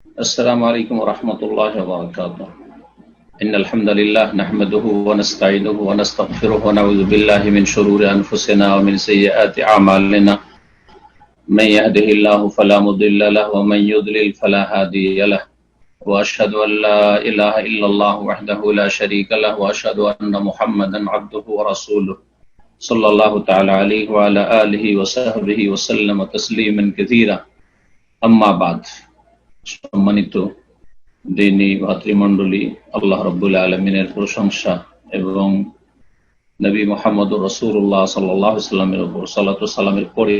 السلام عليكم ورحمة الله وبركاته. إن الحمد لله نحمده ونستعينه ونستغفره ونعوذ بالله من شرور أنفسنا ومن سيئات أعمالنا. من يهده الله فلا مضل له ومن يضلل فلا هادي له. وأشهد أن لا إله إلا الله وحده لا شريك له وأشهد أن محمدا عبده ورسوله صلى الله تعالى عليه وعلى آله وصحبه وسلم تسليما كثيرا. أما بعد. সম্মানিত দিনী ভাতৃমণ্ডলী, আল্লাহ রাব্বুল আলামিনের প্রশংসা এবং নবী মুহাম্মদ রাসূলুল্লাহ সাল্লাল্লাহু আলাইহি ওয়াসাল্লামের উপর সালাতু সালামের পরে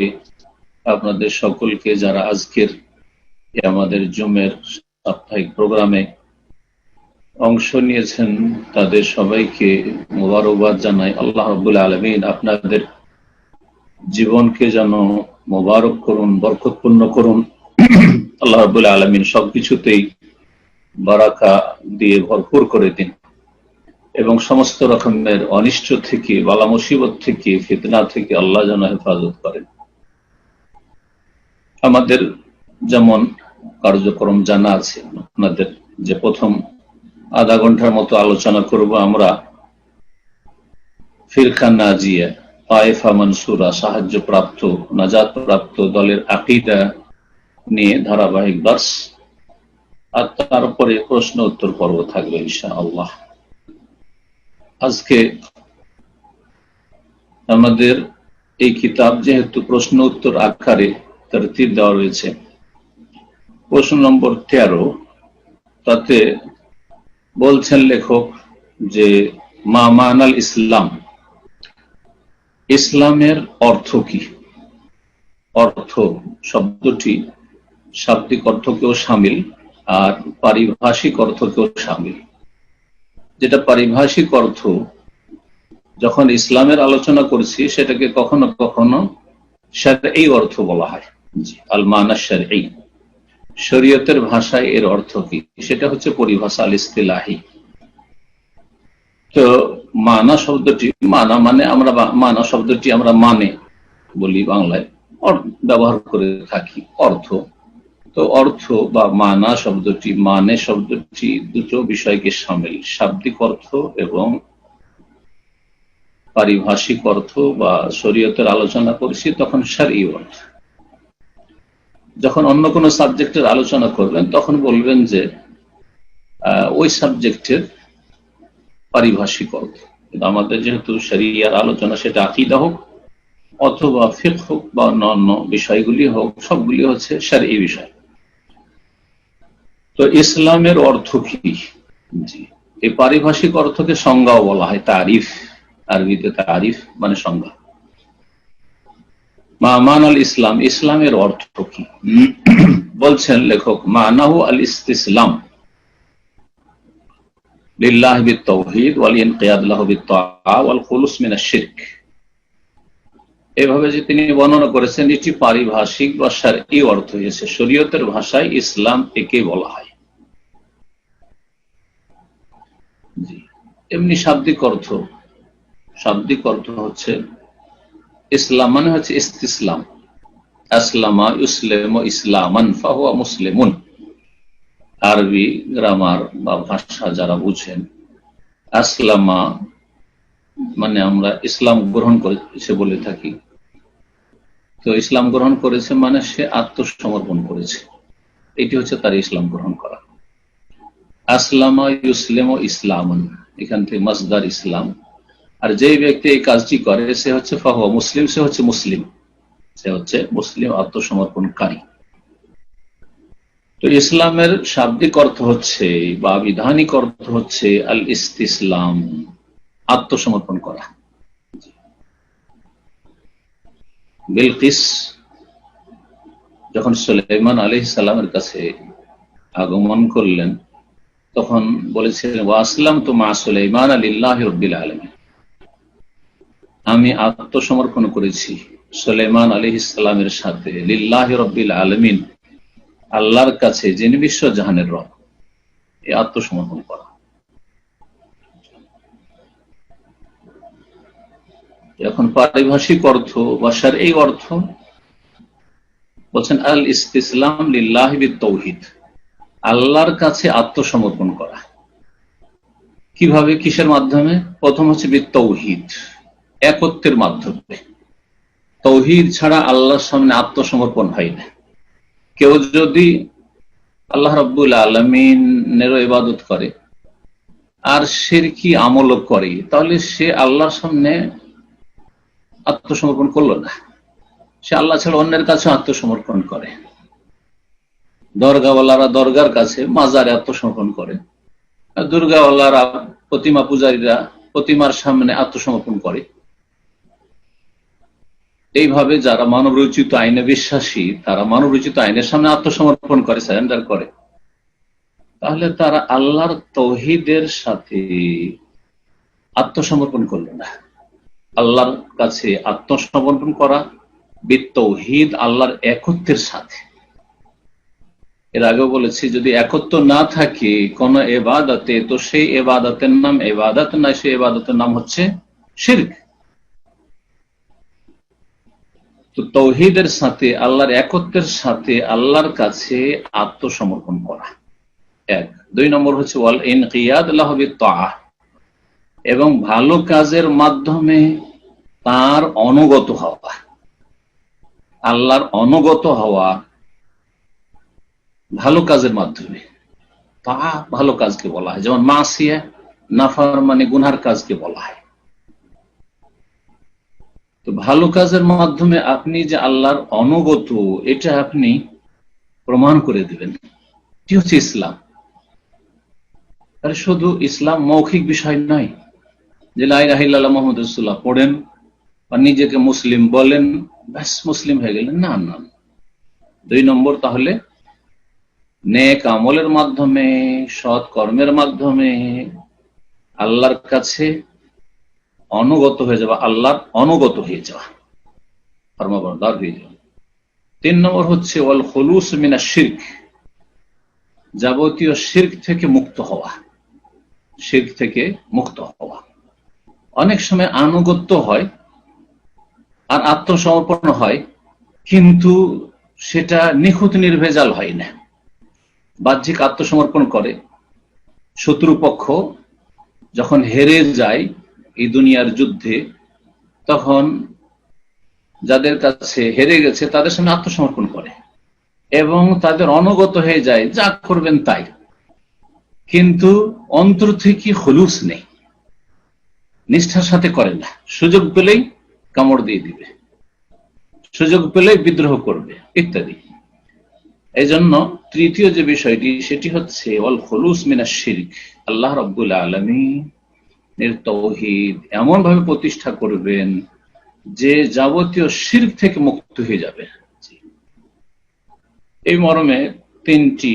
আপনাদের সকলকে যারা আজকের আমাদের জুমের সাপ্তাহিক প্রোগ্রামে অংশ নিয়েছেন তাদের সবাইকে মোবারকবাদ জানাই। আল্লাহ রাব্বুল আলামিন আপনাদের জীবনকে যেন মোবারক করুন, বরকতপূর্ণ করুন। আল্লাহ রাব্বুল আলামিন সবকিছুতেই বারাকা দিয়ে ভরপুর করে দিন এবং সমস্ত রকমের অনিষ্ট থেকে, বালা মুসিবত থেকে, ফিতনা থেকে আল্লাহ যেন হেফাজত করেন। আমাদের যেমন কার্যক্রম জানা আছে, আপনাদের যে প্রথম আধা ঘন্টার মতো আলোচনা করব আমরা ফিরকা নাজিয়া, তায়েফা মানসুরা, সাহায্যপ্রাপ্ত, নাজাত প্রাপ্ত দলের আকীদা নিয়ে ধারাবাহিক দার্স, আর তারপরে প্রশ্ন উত্তর পর্ব থাকবে ইনশাআল্লাহ। আজকে আমাদের এই কিতাব যেহেতু প্রশ্ন উত্তর আকারে তরতিব দেওয়া রয়েছে, প্রশ্ন নম্বর 13, তাতে বলছেন লেখক যে মা মানাল ইসলাম, ইসলামের অর্থ কি। অর্থ শব্দটি শাব্দিক অর্থকেও শামিল আর পারিভাষিক অর্থকেও শামিল। যেটা পারিভাষিক অর্থ, যখন ইসলামের আলোচনা করছি সেটাকে কখনো কখনো শারঈ অর্থ বলা হয়। আল মানা শারঈ, শরীয়তের ভাষায় এর অর্থ কি, সেটা হচ্ছে পরিভাষা আল ইসতিলাহি। তো মানা শব্দটি, মানা মানে আমরা মানা শব্দটি আমরা মানে বলি বাংলায়, ব্যবহার করে থাকি অর্থ। তো অর্থ বা মানা শব্দটি, মানে শব্দটি দুটো বিষয়কে শামিল, শাব্দিক অর্থ এবং পারিভাষিক অর্থ বা শরীয়তের আলোচনা করছি তখন শারঈ অর্থ। যখন অন্য কোনো সাবজেক্টের আলোচনা করবেন তখন বলবেন যে ওই সাবজেক্টের পারিভাষিক অর্থ। কিন্তু আমাদের যেহেতু শরিয়ার আলোচনা, সেটা আকীদা হোক অথবা ফিকহ হোক বা অন্যান্য বিষয়গুলি হোক, সবগুলি হচ্ছে শারঈ বিষয়। তো ইসলামের অর্থ কি? জি, এই পারিভাষিক অর্থকে সংজ্ঞাও বলা হয়, তারিফ। আরবিতে তারিফ মানে সংজ্ঞা। মা মানাল ইসলাম, ইসলামের অর্থ কি? বলছেন লেখক, মানাহু আল ইসতিসলাম লিল্লাহি বিত-তাওহীদ ওয়াল ইনকিয়াদ লাহু বিত-তাআ ওয়াল খুলুস মিনাশ শিরক। এভাবে যে তিনি বর্ণনা করেছেন, এটি পারিভাষিক বা শারঈ অর্থ হয়েছে। শরীয়তের ভাষায় ইসলাম একে বলা হয়। জি, এমনি শাব্দিক অর্থ, শাব্দিক অর্থ হচ্ছে ইসলাম মানে হচ্ছে ইস্তিসলাম। আসলামা ইউসলিমু ইসলামান ফাহুয়া মুসলিমুন। আরবি গ্রামার বা ভাষা যারা বুঝেন, আসলামা মানে আমরা ইসলাম গ্রহণ করেছে বলে থাকি। তো ইসলাম গ্রহণ করেছে মানে সে আত্মসমর্পণ করেছে, এটি হচ্ছে তার ইসলাম গ্রহণ করা। আসলামা ইউসলিমু ইসলামান, এখান থেকে মাসদার ইসলাম। আর যে ব্যক্তি এই কাজটি করে সে হচ্ছে ফাহুয়া মুসলিম, সে হচ্ছে মুসলিম, সে হচ্ছে মুসলিম, আত্মসমর্পণকারী। তো ইসলামের শাব্দিক অর্থ হচ্ছে বা বিধানিক অর্থ হচ্ছে আল ইস্তিসলাম, আত্মসমর্পণ করা। বিলকিস যখন সুলাইমান আলাইহিস সালামের কাছে আগমন করলেন তখন বলেছিলেন, ওয়া আসলামতু মা সুলাইমান লিল্লাহি রাব্বিল আলামিন, আমি আত্মসমর্পণ করেছি সুলাইমান আলাইহিস সালামের সাথে লিল্লাহি রাব্বিল আলামিন, আল্লাহর কাছে যিনি বিশ্ব জাহানের রব। এই আত্মসমর্পণ করা। এখন পারিভাষিক অর্থ বা শারঈ অর্থ বলছেন আল ইস্তিসলাম লিল্লাহি বিত-তাওহীদ, আল্লাহর কাছে আত্মসমর্পণ করা। কিভাবে, কিসের মাধ্যমে? প্রথম হচ্ছে বিত্তৌহিদ, একত্বের মাধ্যমে। তৌহিদ ছাড়া আল্লাহর সামনে আত্মসমর্পণ হয় না। কেউ যদি আল্লাহ রাব্বুল আলামিনেরও ইবাদত করে আর শিরকি আমলও করে, তাহলে সে আল্লাহর সামনে আত্মসমর্পণ করলো না। সে আল্লাহ ছাড়া অন্যের কাছে আত্মসমর্পণ করে। দরগাওয়ালারা দরগার কাছে, মাজারে আত্মসমর্পণ করে, আর দুর্গাওয়ালারা, প্রতিমা পূজারীরা প্রতিমার সামনে আত্মসমর্পণ করে। এইভাবে যারা মানব রচিত আইনে বিশ্বাসী, তারা মানব রচিত আইনের সামনে আত্মসমর্পণ করে, সারেন্ডার করে, তাহলে তারা আল্লাহর তৌহিদের সাথে আত্মসমর্পণ করলো না। আল্লাহর কাছে আত্মসমর্পণ করা বিত্তৌহিদ, আল্লাহর একত্বের সাথে। এর আগেও বলেছি, যদি একত্ব না থাকে কোন ইবাদতে, তো সেই ইবাদতের নাম ইবাদত নয়, সেই ইবাদতের নাম হচ্ছে শিরক। তো তৌহিদের সাথে, আল্লাহর একত্বের সাথে আল্লাহর কাছে আত্মসমর্পণ করা এক। 2 নম্বর হচ্ছে ওয়াল ইনকিয়াদ লাহু বিত্তাআহ, এবং ভালো কাজের মাধ্যমে তার অনুগত হওয়া। আল্লাহর অনুগত হওয়া ভালো কাজের মাধ্যমে, তা ভালো কাজকে বলা হয়। যেমন মাসিয়া, নাফরমানি, গুনহার কাজকে বলা হয়। তো ভালো কাজের মাধ্যমে আপনি যে আল্লাহর অনুগত, এটা আপনি প্রমাণ করে দিবেন। এটি হচ্ছে ইসলাম। আর শুধু ইসলাম মৌখিক বিষয় নয় যে লা ইলাহা ইল্লাল্লাহ মুহাম্মাদুর রাসূলুল্লাহ পড়েন বা নিজেকে মুসলিম বলেন, ব্যাস মুসলিম হয়ে গেলেন। না না। 2 নম্বর, তাহলে নেক আমলের মাধ্যমে, সৎ কর্মের মাধ্যমে আল্লাহর কাছে অনুগত হয়ে যাওয়া, আল্লাহর অনুগত হয়ে যাওয়া, ফরমাবরদার হয়ে যাওয়া। 3 নম্বর হচ্ছে ওয়াল খুলুস মিনাশ শিরক, যাবতীয় শিরক থেকে মুক্ত হওয়া। শিরক থেকে মুক্ত হওয়া। অনেক সময় আনুগত্য হয় আর আত্মসমর্পণ হয়, কিন্তু সেটা নিখুঁত নির্ভেজাল হয় না। বাহ্যিক আত্মসমর্পণ করে, শত্রুপক্ষ যখন হেরে যায় এই দুনিয়ার যুদ্ধে, তখন যাদের কাছে হেরে গেছে তাদের সামনে আত্মসমর্পণ করে এবং তাদের অনুগত হয়ে যায়, যা করবেন তাই। কিন্তু অন্তর থেকে খুলুস নেই, নিষ্ঠার সাথে করে না। সুযোগ পেলেই কামড় দিয়ে দিবে, সুযোগ পেলেই বিদ্রোহ করবে, ইত্যাদি। এই জন্য তৃতীয় যে বিষয়টি, সেটি হচ্ছে ওয়াল খুলুস মিনাশ শিরক, আল্লাহ রাব্বুল আলামিনের তৌহিদ এমন ভাবে প্রতিষ্ঠা করবেন যে যাবতীয় শিরক থেকে মুক্ত হয়ে যাবে। এই মর্মে 3টি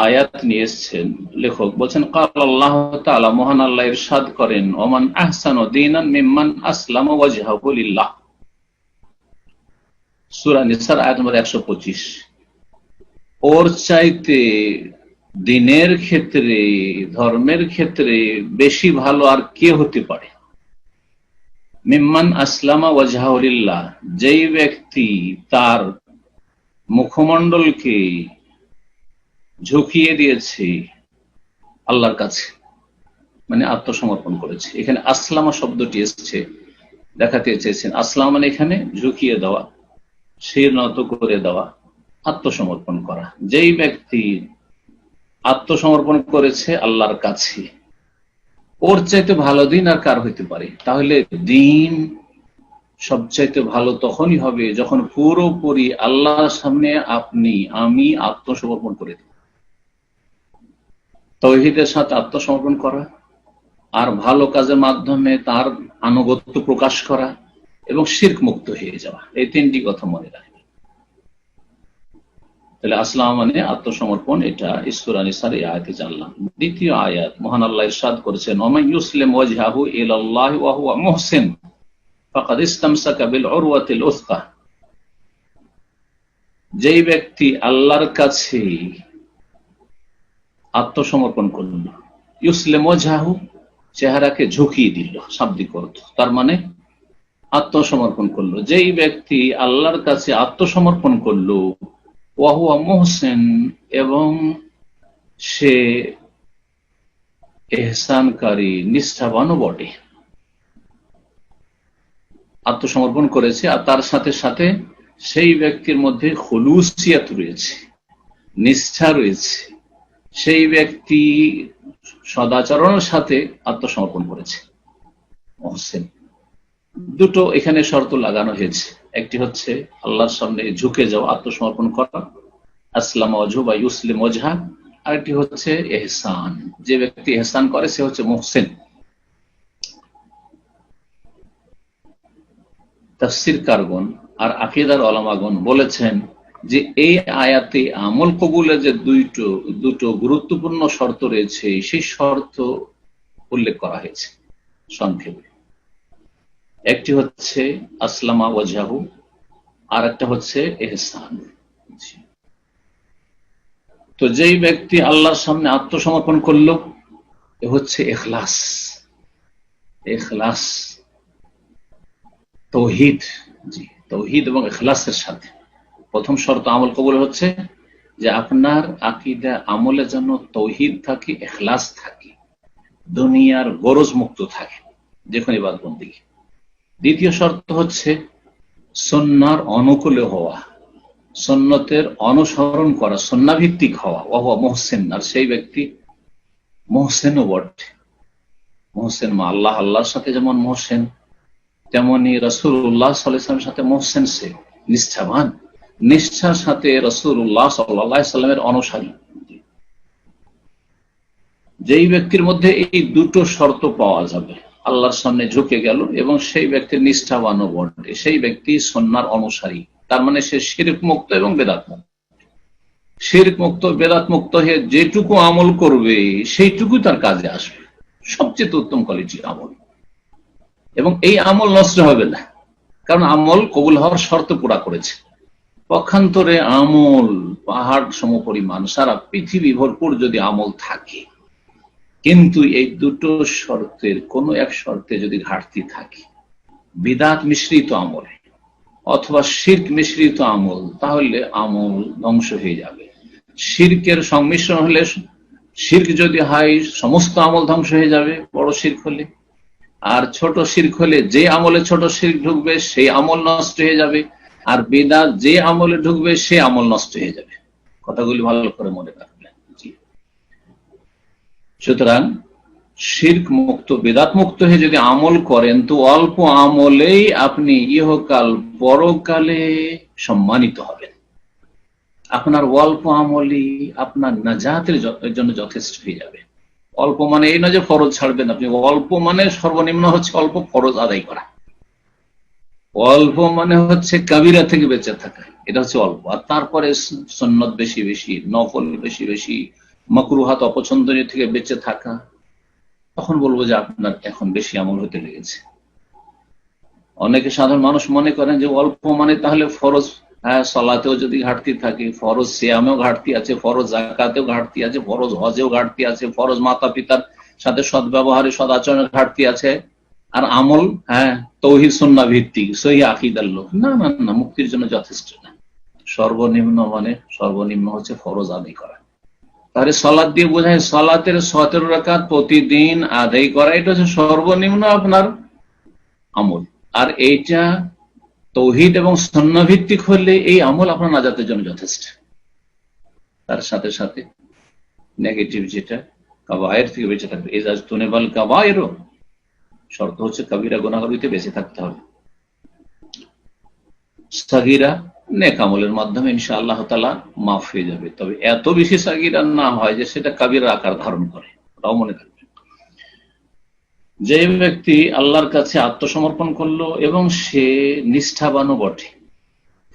আয়াত নিয়ে এসেছেন লেখক। বলছেন ক্বাল আল্লাহু তাআলা, মহান আল্লাহ ইরশাদ করেন, ওমান আহসানু দীনান মিম্মান আসলামা ওয়াজহাহু লিল্লাহ। সূরা নিসার আয়াত নম্বর 125। ওর চাইতে দিনের ক্ষেত্রে, ধর্মের ক্ষেত্রে বেশি ভালো আর কে হতে পারে? মিম্মান আসলামা ওয়াজহাহু লিল্লাহ, যেই ব্যক্তি তার মুখমণ্ডলকে ঝুঁকিয়ে দিয়েছে আল্লাহর কাছে, মানে আত্মসমর্পণ করেছে। এখানে আসলামা শব্দটি এসেছে, দেখাতে চেয়েছেন আসলাম মানে এখানে ঝুঁকিয়ে দেওয়া, শির নত করে দেওয়া, আত্মসমর্পণ করা। যেই ব্যক্তি আত্মসমর্পণ করেছে আল্লাহর কাছে, ওর চাইতে ভালো দিন আর কার হইতে পারে? তাহলে দিন সবচাইতে ভালো তখনই হবে যখন পুরোপুরি আল্লাহর সামনে আমি আত্মসমর্পণ করে দেব। তাওহীদের সাথে আত্মসমর্পণ করা আর ভালো কাজের মাধ্যমে তার আনুগত্য প্রকাশ করা এবং শিরক মুক্ত হয়ে যাওয়া, এই 3টি কথা মনে রাখবেন। তাহলে আসলাম মানে আত্মসমর্পণ, এটা সূরা নিসার এই আয়াতে জানলাম। দ্বিতীয় আয়াত, মহান আল্লাহ ইরশাদ করেছেন, ওমান ইউসলিম ওয়াজহাহু ইলাল্লাহি ওয়া হুয়া মুহসিন ফাকাদ ইসতামসাকা বিল উরওয়াতিল উসকা। যেই ব্যক্তি আল্লাহর কাছে আত্মসমর্পণ করল, ইউসলিম ওয়াজহাহু চেহারাকে ঝুঁকিয়ে দিল, শাব্দিক অর্থ, তার মানে আত্মসমর্পণ করলো। যেই ব্যক্তি আল্লাহর কাছে আত্মসমর্পণ করলো, ওয়া হুয়া মুহসিন, এবং সে এহসানকারী, নিষ্ঠাবানও বটে, আত্মসমর্পণ করেছে। আর তার সাথে সাথে সেই ব্যক্তির মধ্যে খুলুসিয়াত রয়েছে, নিষ্ঠা রয়েছে। সেই ব্যক্তি সদাচরণের সাথে আত্মসমর্পণ করেছে, মহসিন। দুটো এখানে শর্ত লাগানো হয়েছে। একটি হচ্ছে আল্লাহর সামনে ঝুঁকে যাওয়া, আত্মসমর্পণ করা, আসলাম ওয়াজহু বা ইউসলিম ওয়াজহা। আরেকটি হচ্ছে এহসান, যে ব্যক্তি এহসান করে সে হচ্ছে মুহসিন। তাফসীর কারগণ আর আকীদার উলামাগণ বলেছেন যে এই আয়াতে আমল কবুলের যে দুটো গুরুত্বপূর্ণ শর্ত রয়েছে, সেই শর্ত উল্লেখ করা হয়েছে সংক্ষেপে। একটি হচ্ছে আসলামা ওয়াজহু, আর একটা হচ্ছে এহসান। তো যেই ব্যক্তি আল্লাহর সামনে আত্মসমর্পণ করলো, এ হচ্ছে ইখলাস, ইখলাস, তৌহিদ। জি, তৌহিদ এবং ইখলাসের সাথে। প্রথম শর্ত আমল কবুল হচ্ছে যে আপনার আকীদা আমলে যেন তৌহিদ থাকে, ইখলাস থাকে, দুনিয়ার গরজ মুক্ত থাকে যে কোনো ইবাদত বন্দেগী। দ্বিতীয় শর্ত হচ্ছে সুন্নাহর অনুকূলে হওয়া, সুন্নতের অনুসরণ করা, সুন্নাহভিত্তিক হওয়া। ওয়া মুহসিন, আর সেই ব্যক্তি মুহসিনও বটে। মুহসিন মা আল্লাহ, আল্লাহর সাথে যেমন মুহসিন, তেমনি রাসূলুল্লাহ সাল্লাল্লাহু আলাইহি ওয়াসাল্লামের সাথে মুহসিন, সে নিষ্ঠাবান, নিষ্ঠার সাথে রাসূলুল্লাহ সাল্লাল্লাহু আলাইহি ওয়াসাল্লামের অনুসারী। যেই ব্যক্তির মধ্যে এই দুটো শর্ত পাওয়া যাবে, আল্লাহর সামনে ঝুঁকে গেল এবং সেই ব্যক্তির নিষ্ঠাবানও বটে, সেই ব্যক্তি সুন্নাহর অনুসারী। তার মানে সে শিরক মুক্ত এবং বেদাত মুক্ত। শিরক মুক্ত, বেদাত মুক্ত হয়ে যেটুকু আমল করবে সেইটুকু তার কাজে আসবে, সবচেয়ে উত্তম কোয়ালিটির আমল। এবং এই আমল নষ্ট হবে না, কারণ আমল কবুল হওয়ার শর্ত পুরা করেছে। পক্ষান্তরে আমল পাহাড় সমপরিমাণ, সারা পৃথিবী ভরপুর যদি আমল থাকে, কিন্তু এই দুটো শর্তের কোন এক শর্তে যদি ঘাটতি থাকে, বিদআত মিশ্রিত আমল অথবা শিরক মিশ্রিত আমল, তাহলে আমল ধ্বংস হয়ে যাবে। শিরকের সংমিশ্রণ হলে, শিরক যদি হয় সমস্ত আমল ধ্বংস হয়ে যাবে বড় শিরক হলে, আর ছোট শিরক হলে যে আমলে ছোট শিরক ঢুকবে সেই আমল নষ্ট হয়ে যাবে, আর বিদআত যে আমলে ঢুকবে সে আমল নষ্ট হয়ে যাবে। কথাগুলি ভালো করে মনে রাখবেন। সুতরাং শিরক মুক্ত, বিদআত মুক্ত হয়ে যদি আমল করেন, তো অল্প আমলেই আপনি ইহকাল পরকালে সম্মানিত হবেন। আপনার অল্প আমলই আপনার নাজাতের জন্য যথেষ্ট হয়ে যাবে। অল্প মানে এই না যে ফরজ ছাড়বেন আপনি, অল্প মানে সর্বনিম্ন হচ্ছে অল্প ফরজ আদায় করা, অল্প মানে হচ্ছে কাবিরা থেকে বেঁচে থাকা, এটা হচ্ছে অল্প। আর তারপরে সুন্নত বেশি বেশি, নফল বেশি বেশি, মাকরুহাত অপছন্দনীয় থেকে বেঁচে থাকা, তখন বলবো যে আপনার এখন বেশি আমল হতে লেগেছে। অনেকে সাধারণ মানুষ মনে করেন যে অল্প মানে তাহলে ফরজ, হ্যাঁ, সালাতেও যদি ঘাটতি থাকে, ফরজ সিয়ামেও ঘাটতি আছে, ফরজ যাকাতেও ঘাটতি আছে, ফরজ হজেও ঘাটতি আছে, ফরজ মাতা পিতার সাথে সদ্ব্যবহারে সদাচরণের ঘাটতি আছে, আর আমল হ্যাঁ তৌহিদ সুন্নাহ ভিত্তিক সহিহ আকীদার লোক। না না না, মুক্তির জন্য যথেষ্ট না। সর্বনিম্ন মানে সর্বনিম্ন হচ্ছে ফরজ আদায় করা। তাহলে সালাত দিয়ে বোঝায় সালাতের 17 রাকাত প্রতিদিন আদায় করা, এটা হচ্ছে সর্বনিম্ন আপনার আমল। আর এইটা তৌহিদ এবং সুন্নাহ ভিত্তিক হলে এই আমল আপনার নাজাতের জন্য যথেষ্ট। তার সাথে সাথে নেগেটিভ যেটা কাবায়ের থেকে বেঁচে থাকবে, ইজাজতুনিবাল কাবায়ের, শর্ত হচ্ছে কবিরা গুনাহ হইতে বেঁচে থাকতে হবে। সাগীরা নেক আমলের মাধ্যমে ইনশাআল্লাহ তাআলা মাফ হয়ে যাবে, তবে এত বেশি সাগীরা না হয় যে সেটা কবিরার আকার ধারণ করে, তাও মনে রাখবেন। যে ব্যক্তি আল্লাহর কাছে আত্মসমর্পণ করলো এবং সে নিষ্ঠাবানও বটে,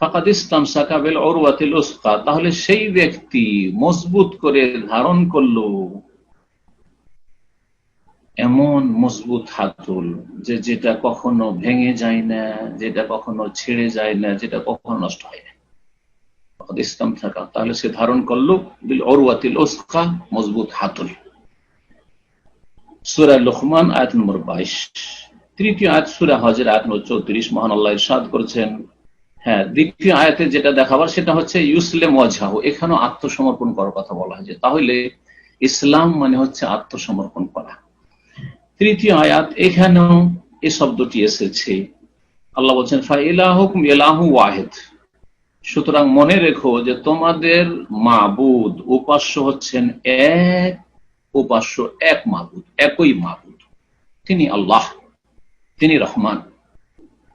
ফাকাদ ইসতামসাকা বিল উরওয়াতিল উসকা, তাহলে সেই ব্যক্তি মজবুত করে ধারণ করলো এমন মজবুত হাতল যে যেটা কখনো ভেঙে যায় না, যেটা কখনো ছেড়ে যায় না, যেটা কখনো নষ্ট হয় না। ফাকাদ ইসতামসাকা, তাহলে সে ধারণ করলো বিল উরওয়াতিল উসকা, মজবুত হাতল। সূরা লুকমান আয়াত নম্বর 22। তৃতীয় আয়াত সূরা হজের আয়াত নম্বর 34, মহান আল্লাহ ইরশাদ করেছেন, হ্যাঁ, দ্বিতীয় আয়াতে যেটা দেখাবার সেটা হচ্ছে ইউসলিম ওয়াজহাহু, এখানেও আত্মসমর্পণ করার কথা বলা হয়েছে। তাহলে ইসলাম মানে হচ্ছে আত্মসমর্পণ করা। তৃতীয় আয়াত, এখানেও এই শব্দটি এসেছে। আল্লাহ বলছেন ফাইলাহুকুম ইলাহু ওয়াহিদ, সুতরাং মনে রেখো যে তোমাদের মাবুদ, উপাস্য হচ্ছেন এক, উপাস্য এক মাবুদ, একই মাবুদ, তিনি আল্লাহ, তিনি রহমান,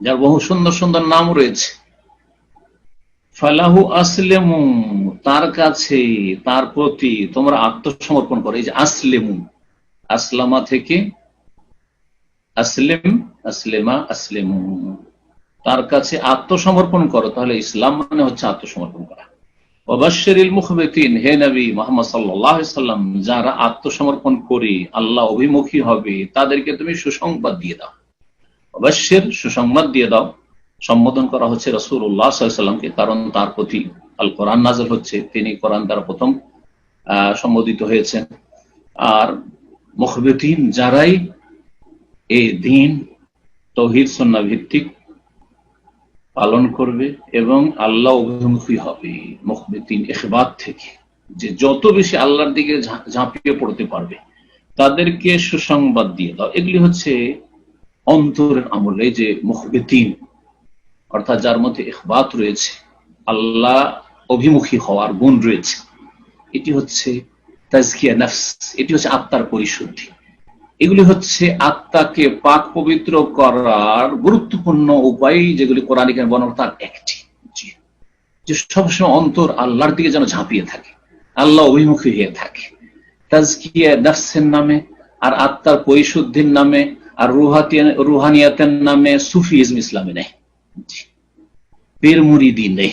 যার বহু সুন্দর সুন্দর নাম রয়েছে। ফালাহু আসলেমু, তার কাছে, তার প্রতি তোমরা আত্মসমর্পণ করো। এই যে আসলেমু, আসলামা থেকে আসলেম, আসলেমা, আসলেমু, তার কাছে আত্মসমর্পণ করো। তাহলে ইসলাম মানে হচ্ছে আত্মসমর্পণ করা। ওয়াবাশশিরিল মুখবিতিন, হে নবী মুহাম্মদ সাল্লাল্লাহু আলাইহি সাল্লাম, যারা আত্মসমর্পণ করে আল্লাহ অভিমুখী হবে তাদেরকে তুমি সুসংবাদ দিয়ে দাও। ওয়াবাশশির, সুসংবাদ দিয়ে দাও। সম্বোধন করা হচ্ছে রাসূলুল্লাহ সাল্লাল্লাহু আলাইহি সাল্লামকে, কারণ তার প্রতি আল কোরআন নাযিল হচ্ছে, তিনি কোরআন দ্বারা প্রথম সম্বোধিত হয়েছেন। আর মুখবিতিন, যারাই এই দিন তাওহীদ সুন্নাহ ভিত্তিক পালন করবে এবং আল্লাহ অভিমুখী হবে, মুখবিতিন ইখবাত থেকে, যে যত বেশি আল্লাহর দিকে ঝাঁপিয়ে পড়তে পারবে তাদেরকে সুসংবাদ দিয়ে দাও। এগুলি হচ্ছে অন্তরের আমল। এই যে মুখবিতিন অর্থাৎ যার মধ্যে ইখবাত রয়েছে, আল্লাহ অভিমুখী হওয়ার গুণ রয়েছে, এটি হচ্ছে তাজকিয়া নফস, এটি হচ্ছে আত্মার পরিশুদ্ধি। এগুলি হচ্ছে আত্মাকে পাক পবিত্র করার গুরুত্বপূর্ণ উপায়, যেগুলি কোরআনে বর্ণনা, তার একটি, যে সবসময় অন্তর আল্লাহর দিকে যেন ঝাঁপিয়ে থাকে, আল্লাহ অভিমুখী হয়ে থাকে। তাজকিয়া নফসের নামে আর আত্মার পরিশুদ্ধির নামে আর রুহানিয়াতের নামে সুফিজম ইসলামে নেই, পীর মুরিদি নেই।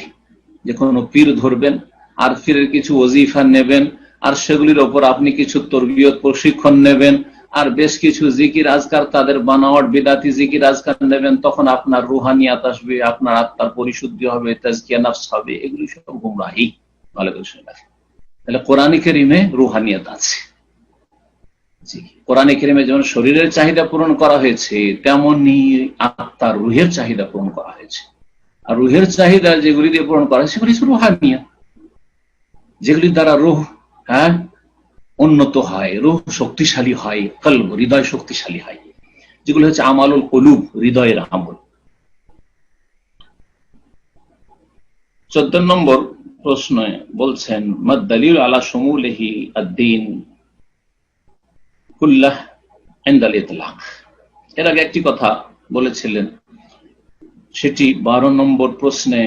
যে কোনো পীর ধরবেন আর পীরের কিছু ওজিফা নেবেন, আর সেগুলির ওপর আপনি কিছু তরবিয়ত প্রশিক্ষণ নেবেন, আর বেশ কিছু জিকির আজকার তাদের বানাওয়াট বিদাতি জিকির আজকার নেবেন, তখন আপনার রুহানিয়াত আসবে, আপনার আত্মার পরিশুদ্ধি হবে, তাজকিয়া নফস হবে। এগুলি সব গুমরাহি। তাহলে কোরআনে কারীমে রুহানিয়াত আছে। কোরআনে কারীমে যেমন শরীরের চাহিদা পূরণ করা হয়েছে, তেমনি আত্মার রুহের চাহিদা পূরণ করা হয়েছে। আর রুহের চাহিদা যেগুলি দিয়ে পূরণ করা হয় সেগুলি রুহানিয়াত, যেগুলির দ্বারা রুহ উন্নত হয়, রুহ শক্তিশালী হয়, কলব, হৃদয় শক্তিশালী হয়, যেগুলো হচ্ছে আমালুল কুলুব, হৃদয়ের আমল। 14 নম্বর প্রশ্নে বলছেন মাদ-দালিল আলা শুমুলিহি আদ-দীন কুল্লাহ ইনদাল ইতলাক। এর আগে একটি কথা বলেছিলেন, সেটি 12 নম্বর প্রশ্নে,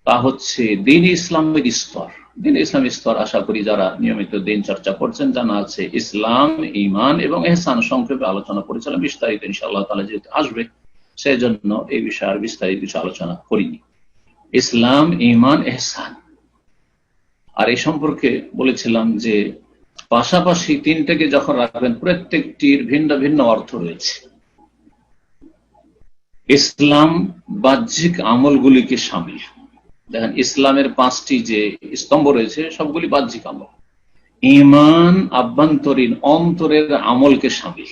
তা হচ্ছে দ্বীন ইসলামের স্তর। দ্বীন ইসলামের স্তর আশা করি যারা নিয়মিত দিন চর্চা করছেন জানা আছে। ইসলাম, ঈমান এবং ইহসান সংক্ষেপে আলোচনা করেছিলাম, বিস্তারিত ইনশাআল্লাহ তাআলা যেহেতু আসবে সেজন্য এই বিষয়ে আর বিস্তারিত কিছু আলোচনা করিনি। ইসলাম, ঈমান, ইহসান, আর এই সম্পর্কে বলেছিলাম যে পাশাপাশি তিনটাকে যখন রাখবেন প্রত্যেকটির ভিন্ন ভিন্ন অর্থ রয়েছে। ইসলাম বাহ্যিক আমলগুলিকে শামিল, দেখেন ইসলামের 5টি যে স্তম্ভ রয়েছে সবগুলি বাহ্যিক আমল। ঈমান আভ্যন্তরীণ অন্তরের আমলকে শামিল।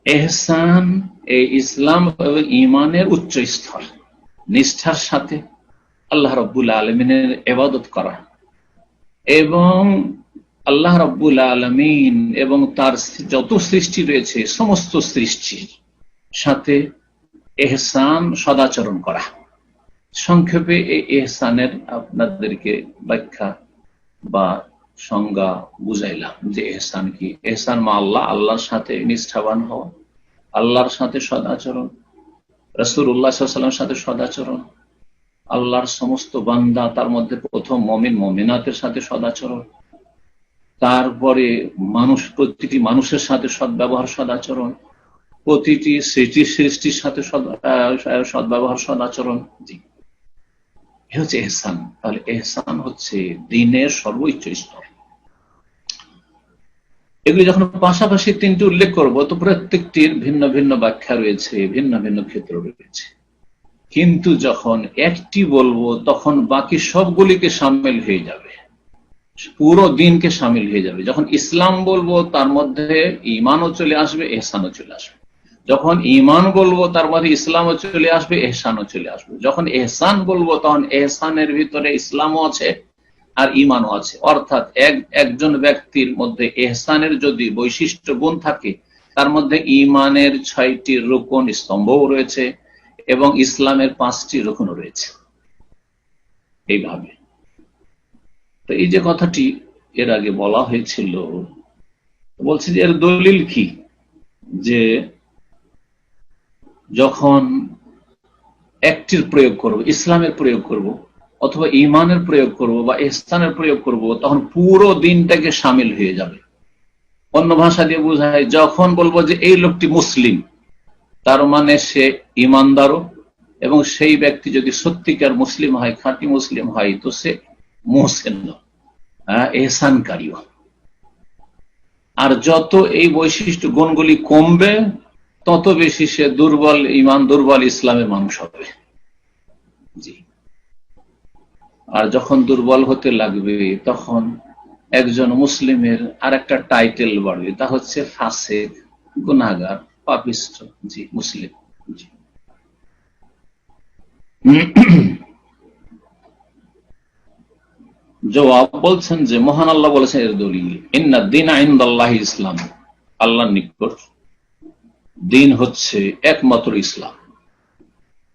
ইহসান এই ইসলাম এবং ঈমানের উচ্চ স্তর, নিষ্ঠার সাথে আল্লাহ রাব্বুল আলামিনের ইবাদত করা এবং আল্লাহ রাব্বুল আলামিন এবং তার যত সৃষ্টি রয়েছে সমস্ত সৃষ্টির সাথে ইহসান, সদাচরণ করা। সংক্ষেপে এই ইহসানের আপনাদেরকে ব্যাখ্যা বা সংজ্ঞা বুঝাইলাম যে ইহসান কি। ইহসান মা আল্লাহ, আল্লাহর সাথে নিষ্ঠাবান হওয়া, আল্লাহর সাথে সদাচরণ, রাসূলুল্লাহ সাল্লাল্লাহু আলাইহি ওয়াসাল্লামের সাথে সদাচরণ, আল্লাহর সমস্ত বান্দা তার মধ্যে প্রথম মুমিন মুমিনাতের সাথে সদাচরণ, তারপরে মানুষ, প্রতিটি মানুষের সাথে সদ্ব্যবহার, সদাচরণ, প্রতিটি সৃষ্টির সাথে সদ্ব্যবহার, সদাচরণ। জি, এ হচ্ছে ইহসান। তাহলে ইহসান হচ্ছে দ্বীনের সর্বোচ্চ স্তর। এগুলি যখন পাশাপাশি তিনটি উল্লেখ করব তো প্রত্যেকটির ভিন্ন ভিন্ন ব্যাখ্যা রয়েছে, ভিন্ন ভিন্ন ক্ষেত্র রয়েছে, কিন্তু যখন একটি বলবো তখন বাকি সবগুলিকে সামিল হয়ে যাবে, পুরো দিনকে সামিল হয়ে যাবে। যখন ইসলাম বলবো তার মধ্যে ঈমানও চলে আসবে, ইহসানও চলে আসবে। যখন ঈমান বলবো তার মধ্যে ইসলামও চলে আসবে, ইহসানও চলে আসবে। যখন ইহসান বলবো তখন ইহসানের ভিতরে ইসলামও আছে আর ইমানও আছে। অর্থাৎ একজন ব্যক্তির মধ্যে ইহসানের যদি বৈশিষ্ট্য গুণ থাকে, তার মধ্যে ইমানের 6টি রুকন স্তম্ভও রয়েছে এবং ইসলামের 5টি রুকনও রয়েছে। এইভাবে তো এই যে কথাটি এর আগে বলা হয়েছিল, বলছি যে এর দলিল কি, যে যখন একটির প্রয়োগ করব, ইসলামের প্রয়োগ করব অথবা ইমানের প্রয়োগ করব বা ইহসানের প্রয়োগ করব, তখন পুরো দিনটাকে শামিল হয়ে যাবে। অন্য ভাষা দিয়ে বোঝায়, যখন বলবো যে এই লোকটি মুসলিম, তার মানে সে ইমানদারও, এবং সেই ব্যক্তি যদি সত্যিকার মুসলিম হয়, খাঁটি মুসলিম হয়, তো সে মুহসিন, এহসানকারীও। আর যত এই বৈশিষ্ট্য গুণগুলি কমবে, তত বেশি সে দুর্বল ইমান, দুর্বল ইসলামের মানুষ হবে। জি। আর যখন দুর্বল হতে লাগবে, তখন একজন মুসলিমের আর একটা টাইটেল বাড়বে, তা হচ্ছে ফাসিক, গুনাহগার, পাপিষ্ঠ। জি, মুসলিম। জি। জবাব বলছেন যে মহান আল্লাহ বলেছেন এর দলিল, ইন্না দ্বীনা ইনদাল্লাহি ইসলাম, আল্লাহর নিকট দিন হচ্ছে একমাত্র ইসলাম।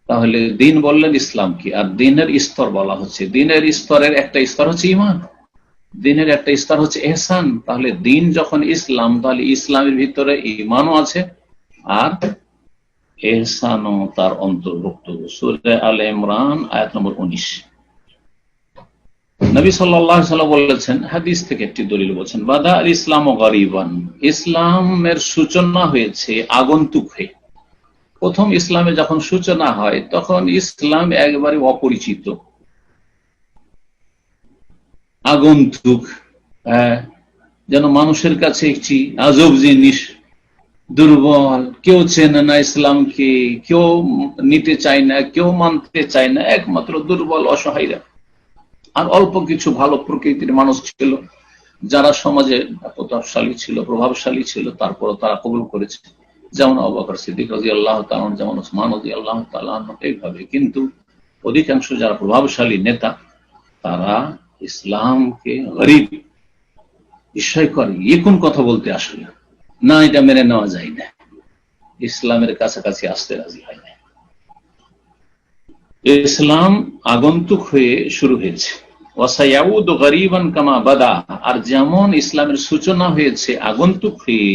তাহলে দিন বললেন ইসলাম কি, আর দিনের স্তর বলা হচ্ছে। দিনের স্তরের একটা স্তর হচ্ছে ইমান, দিনের একটা স্তর হচ্ছে ইহসান। তাহলে দিন যখন ইসলাম, তাহলে ইসলামের ভিতরে ইমানও আছে আর ইহসানও তার অন্তর্ভুক্ত। সূরা আলে ইমরান আয়াত নম্বর 19। নবী সাল্লাল্লাহু আলাইহি ওয়াসাল্লাম বলেছেন, হাদিস থেকে একটি দলিল বলছেন, বাদা আল ইসলাম গরিবান, ইসলামের সূচনা হয়েছে আগন্তুক হয়ে। প্রথম ইসলামে যখন সূচনা হয়, তখন ইসলাম একবারে অপরিচিত, আগন্তুক, যেন মানুষের কাছে একটি আজব জিনিস, দুর্বল, কেউ চেনে না ইসলামকে, কেউ নিতে চায় না, কেউ মানতে চায় না, একমাত্র দুর্বল অসহায়রা আর অল্প কিছু ভালো প্রকৃতির মানুষ ছিল, যারা সমাজে প্রতাপশালী ছিল, প্রভাবশালী ছিল, তারপর তারা কবুল করেছে, যেমন আবু বকর সিদ্দিক রাদিয়াল্লাহু তাআলা, যেমন উসমান রাদিয়াল্লাহু তাআলা, এইভাবে। কিন্তু অধিকাংশ যারা প্রভাবশালী নেতা, তারা ইসলামকে গরীব, বিস্ময় করে, এ কোন কথা বলতে আসলে, না এটা মেনে নেওয়া যায় না, ইসলামের কাছাকাছি আসতে রাজি হয় না। ইসলাম আগন্তুক হয়ে শুরু হয়েছে, ওয়াসায়াউদু গরীবান কামা বাদা, আর যেমন ইসলামের সূচনা হয়েছে আগন্তুক হয়ে,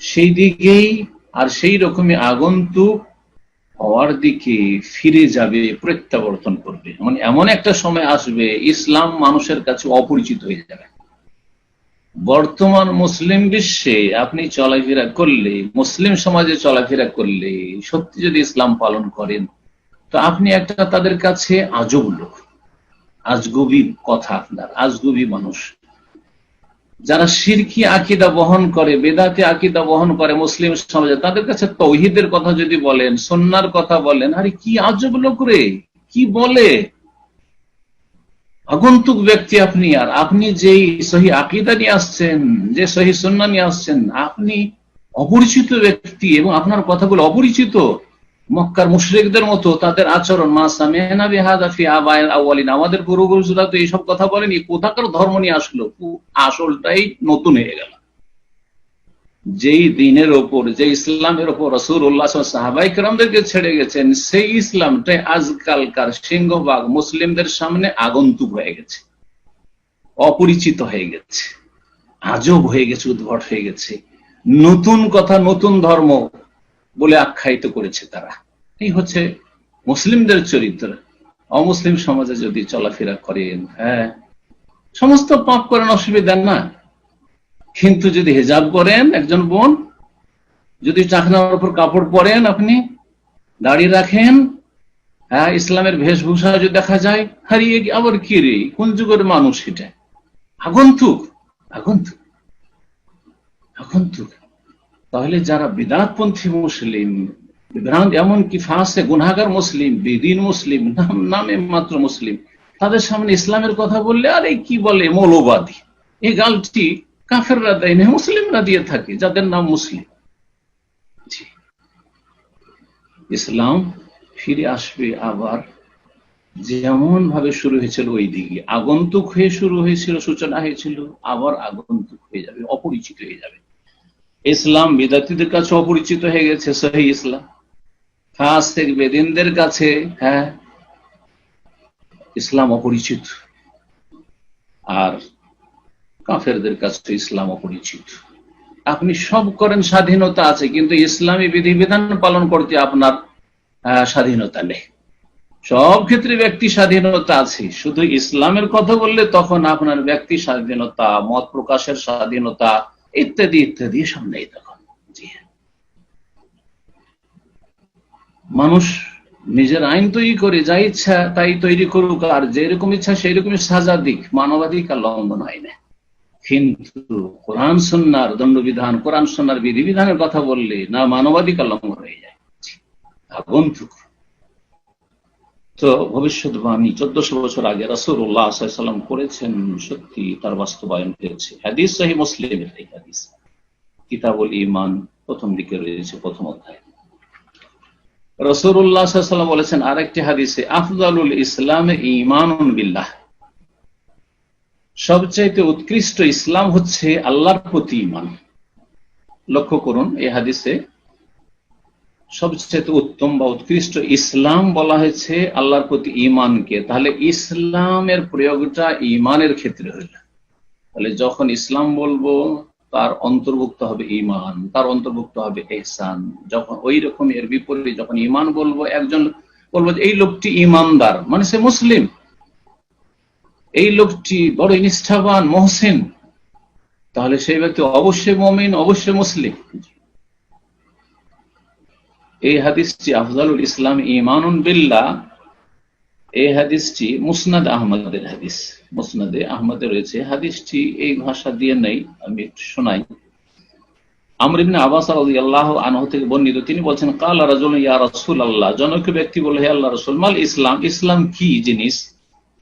সেই দিকেই আর সেই রকমই আগন্তুক হওয়ার দিকে ফিরে যাবে, প্রত্যাবর্তন করবে। মানে এমন একটা সময় আসবে, ইসলাম মানুষের কাছে অপরিচিত হয়ে যাবে। বর্তমান মুসলিম বিশ্বে আপনি চলাফেরা করলে, মুসলিম সমাজে চলাফেরা করলে, সত্যি যদি ইসলাম পালন করেন, তো আপনি একটা তাদের কাছে আজব লোক, আজগুবি কথা, আপনার আজগুবি মানুষ। যারা শিরকি আকীদা বহন করে, বেদাতি আকীদা বহন করে মুসলিম সমাজে, তাদের কাছে তাওহীদের কথা যদি বলেন, সুন্নাহর কথা বলেন, আরে কি আজব লোক রে, কি বলে, আগন্তুক ব্যক্তি আপনি। আর আপনি যেই সহি আকীদা নিয়ে আসছেন, যে সহি সুন্নাহ নিয়ে আসছেন, আপনি অপরিচিত ব্যক্তি এবং আপনার কথাগুলো অপরিচিত। মক্কার মুশরিকদের মতো তাদের আচরণ, মা সামি'না বিহাযা ফি আবাইল আউয়ালিন, আমাদের পূর্বপুরুষরা তো এইসব কথা বলেনি, কোথাকার ধর্ম নিয়ে আসলো, আসলটাই নতুন হয়ে গেল। যেই দিনের ওপর, যে ইসলামের ওপর রাসূলুল্লাহ সাল্লাল্লাহু আলাইহি ওয়াসাল্লাম সাহাবায়ে কেরামদেরকে ছেড়ে গেছেন, সেই ইসলামটাই আজকালকার সিংহভাগ মুসলিমদের সামনে আগন্তুক হয়ে গেছে, অপরিচিত হয়ে গেছে, আজব হয়ে গেছে, উদ্ভট হয়ে গেছে। নতুন কথা, নতুন ধর্ম বলে আখ্যায়িত করেছে তারা। এই হচ্ছে মুসলিমদের চরিত্র। অমুসলিম সমাজে যদি চলাফেরা করেন, সমস্ত পাপ করেন, অসুবিধা না, কিন্তু যদি হিজাব করেন, একজন বোন যদি চাকনার উপর কাপড় পরেন, আপনি দাড়ি রাখেন, ইসলামের বেশভূষা যদি দেখা যায়, হারিয়ে আবার কি রে, কোন যুগের মানুষ এটা, আগন্তুক, আগন্তুক, আগন্তুক। তাহলে যারা বিদআতপন্থী মুসলিম, এমনকি ফাসে গুনাহগার মুসলিম, বেদিন মুসলিম, নামে মাত্র মুসলিম, তাদের সামনে ইসলামের কথা বললে, আরে কি বলে মৌলবাদী, এই গালটি কাফেররা দেয় না, মুসলিমরা দিয়ে থাকে, যাদের নাম মুসলিম। ইসলাম ফিরে আসবে আবার যেমন ভাবে শুরু হয়েছিল ওই দিকে আগন্তুক হয়ে শুরু হয়েছিল, সূচনা হয়েছিল, আবার আগন্তুক হয়ে যাবে, অপরিচিত হয়ে যাবে। ইসলাম বিদ্যার্থীদের কাছে অপরিচিত হয়ে গেছে, সহিহ ইসলাম খাস থেকে বেদিনদের কাছে, হ্যাঁ, ইসলাম অপরিচিত। আর কাফেরদের কাছে ইসলাম অপরিচিত। আপনি সব করেন, স্বাধীনতা আছে, কিন্তু ইসলামী বিধিবিধান পালন করতে আপনার স্বাধীনতা নেই। সব ক্ষেত্রে ব্যক্তি স্বাধীনতা আছে, শুধু ইসলামের কথা বললে তখন আপনার ব্যক্তি স্বাধীনতা, মত প্রকাশের স্বাধীনতা ইত্যাদি ইত্যাদি সব নেই তখন। জি, মানুষ নিজের আইন তৈরি করে, যা ইচ্ছা তাই তৈরি করুক, আর যেরকম ইচ্ছা সেই রকমই সাজা দিক, মানবাধিকার লঙ্ঘন হয় না। কিন্তু কোরআন সুন্নাহর দণ্ডবিধান, কোরআন সুন্নাহর বিধিবিধানের কথা বললে না মানবাধিকার লঙ্ঘন হয়ে যায়, আগন্তুক। তো ভবিষ্যৎবাণী 1400 বছর আগে রাসূলুল্লাহ সাল্লাল্লাহু আলাইহি ওয়াসাল্লাম করেছেন, সত্যি তার বাস্তবায়ন হয়েছে। হাদিস সহিহ মুসলিমের এই হাদিস, কিতাবুল ঈমান প্রথম দিকে রয়েছে, প্রথম অধ্যায়। রাসূলুল্লাহ সাল্লাল্লাহু আলাইহি ওয়াসাল্লাম বলেছেন আরেকটি হাদিসে, আফজালুল ইসলামে ঈমানুন বিল্লাহ, সবচাইতে উৎকৃষ্ট ইসলাম হচ্ছে আল্লাহর প্রতি ঈমান। লক্ষ্য করুন, এই হাদিসে সবচেয়ে উত্তম বা উৎকৃষ্ট ইসলাম বলা হয়েছে আল্লাহর প্রতি ঈমানকে। তাহলে ইসলামের প্রয়োগটা ঈমানের ক্ষেত্রে হইল। তাহলে যখন ইসলাম বলবো তার অন্তর্ভুক্ত হবে ঈমান, তার অন্তর্ভুক্ত হবে ইহসান। যখন ওই রকম এর বিপরীতে যখন ঈমান বলবো, একজন বলবো যে এই লোকটি ঈমানদার, মানে সে মুসলিম, এই লোকটি বড় নিষ্ঠাবান মহসিন, তাহলে সেই ব্যক্তি অবশ্যই মুমিন, অবশ্যই মুসলিম। এই হাদিসটি আফজালুল ইসলাম ঈমানুন বিল্লাহ, এই হাদিসটি মুসনাদ আহমদের হাদিস, মুসনাদে আহমদে রয়েছে। হাদিসটি এই ভাষা দিয়ে নেই, আমি একটু শোনাই। আমর ইবনে আব্বাস রাদিয়াল্লাহু আনহু থেকে বর্ণিত, তিনি বলছেন, ক্বালা রাজুলুন ইয়া রাসূলুল্লাহ, জনৈক ব্যক্তি বলল, হে আল্লাহর রাসূল, মাল ইসলাম, ইসলাম কি জিনিস?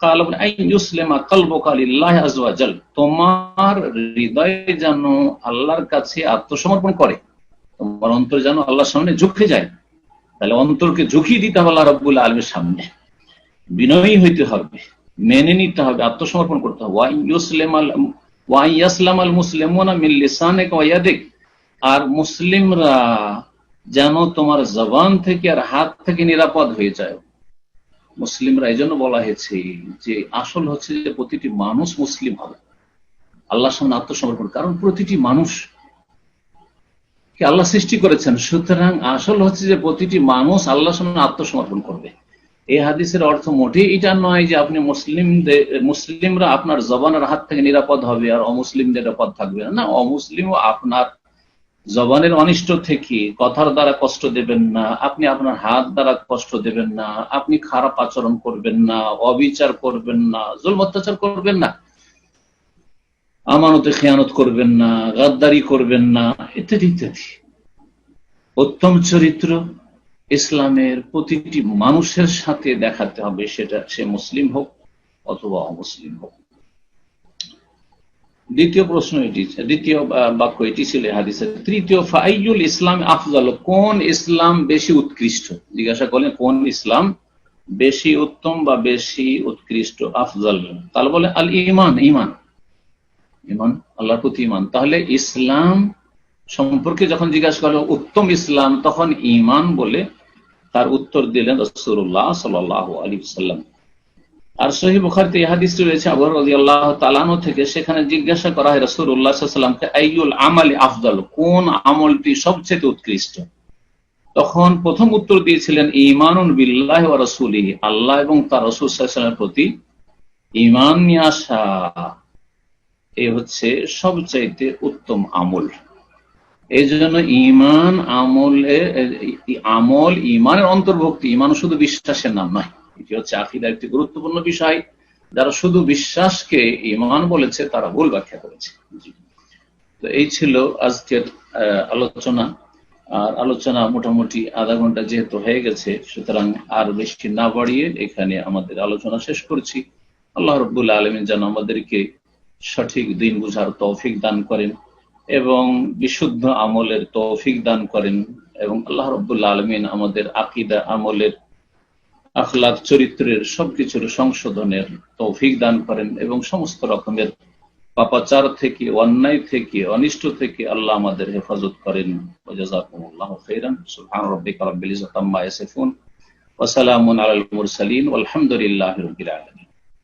ক্বালা আন ইউসলিমা কলবুকা লিল্লাহি আযজা ওয়া জাল, তোমার হৃদয় যেন আল্লাহর কাছে আত্মসমর্পণ করে, তোমার অন্তর যেন আল্লাহর সামনে ঝুঁকে যায়। তাহলে অন্তরকে ঝুঁকিয়ে দিতে হবে আল্লাহ রাব্বুল আলামিনের সামনে, বিনয়ী হইতে হবে, মেনে নিতে হবে, আত্মসমর্পণ করতে হবে। ওয়া ইয়াসলামাল মুসলিমুনা মিন লিসানিকা ওয়া ইয়াদিক, আর মুসলিমরা যেন তোমার জবান থেকে আর হাত থেকে নিরাপদ হয়ে যায়। মুসলিমরা এই জন্য বলা হয়েছে যে আসল হচ্ছে যে প্রতিটি মানুষ মুসলিম হবে, আল্লাহর সামনে আত্মসমর্পণ, কারণ প্রতিটি মানুষ কে আল্লাহ সৃষ্টি করেছেন। সুতরাং আসল হচ্ছে যে প্রতিটি মানুষ আল্লাহর সামনে আত্মসমর্পণ করবে। এই হাদিসের অর্থ মোটেই এটা নয় যে আপনি মুসলিমরা আপনার জবানের হাত থেকে নিরাপদ হবে আর অমুসলিমদের নিরাপদ থাকবে না। অমুসলিমও আপনার জবানের অনিষ্ট থেকে কথার দ্বারা কষ্ট দেবেন না, আপনি আপনার হাত দ্বারা কষ্ট দেবেন না, আপনি খারাপ আচরণ করবেন না, অবিচার করবেন না, জুলম অত্যাচার করবেন না, আমানতে খেয়ানত করবেন না, গাদ্দারি করবেন না, ইত্যাদি ইত্যাদি। উত্তম চরিত্র ইসলামের প্রতিটি মানুষের সাথে দেখাতে হবে, সেটা সে মুসলিম হোক অথবা অমুসলিম হোক। দ্বিতীয় প্রশ্ন এটি, দ্বিতীয় বাক্য এটি ছিল হাদিসের। তৃতীয়, ফাইয়ুল ইসলাম আফজাল, কোন ইসলাম বেশি উৎকৃষ্ট? জিজ্ঞাসা করলেন কোন ইসলাম বেশি উত্তম বা বেশি উৎকৃষ্ট, আফজাল। তাহলে বলে আল ঈমান, ঈমান, ঈমান, আল্লাহর প্রতি ঈমান। তাহলে ইসলাম সম্পর্কে যখন জিজ্ঞাসা করলো উত্তম ইসলাম, তখন ঈমান বলে তার উত্তর দিলেন রাসূলুল্লাহ সাল্লাল্লাহু আলাইহি ওয়াসাল্লাম। আর সহিহ বুখারীতে এই হাদিসটি রয়েছে আবু হুরায়রা রাদিয়াল্লাহু তাআলা আনহু থেকে। সেখানে জিজ্ঞাসা করা হয় রাসূলুল্লাহ সাল্লাল্লাহু আলাইহি ওয়াসাল্লামকে, আইয়ুল আমালি আফদাল, কোন আমলটি সবচেয়ে উৎকৃষ্ট? তখন প্রথম উত্তর দিয়েছিলেন ঈমানুন বিল্লাহি ওয়া রাসূলিহি, আল্লাহ এবং তার রাসূল সাল্লাল্লাহু আলাইহি ওয়াসাল্লামের প্রতি ঈমান নিয়ে আসা, এই হচ্ছে সবচাইতে উত্তম আমল। এই জন্য ঈমান আমল ঈমানের অন্তর্ভুক্তি। ঈমান শুধু বিশ্বাসের নাম নয়, এটি হচ্ছে আকীদার একটি গুরুত্বপূর্ণ বিষয়। যারা শুধু বিশ্বাসকে ঈমান বলেছে তারা ভুল ব্যাখ্যা করেছে। তো এই ছিল আজকের আলোচনা। আর আলোচনা মোটামুটি আধা ঘন্টা যেহেতু হয়ে গেছে, সুতরাং আর বেশি না বাড়িয়ে এখানে আমাদের আলোচনা শেষ করছি। আল্লাহ রাব্বুল আলামিন যেন আমাদেরকে সঠিক দিন বুঝার তৌফিক দান করেন এবং বিশুদ্ধ আমলের তৌফিক দান করেন, এবং আল্লাহ রাব্বুল আলামিন আমাদের আকীদা আমলের আখলাক চরিত্রের সবকিছুর সংশোধনের তৌফিক দান করেন এবং সমস্ত রকমের পাপাচার থেকে, অন্যায় থেকে, অনিষ্ট থেকে আল্লাহ আমাদের হেফাজত করেন। জাযাকুমুল্লাহু খাইরান। সুবহান রাব্বিকা রাব্বিল ইজ্জাতি আম্মা ইয়াসিফুন ওয়া সালামুন আলাল মুরসালিন ওয়ালহামদুলিল্লাহি রাব্বিল আলামিন।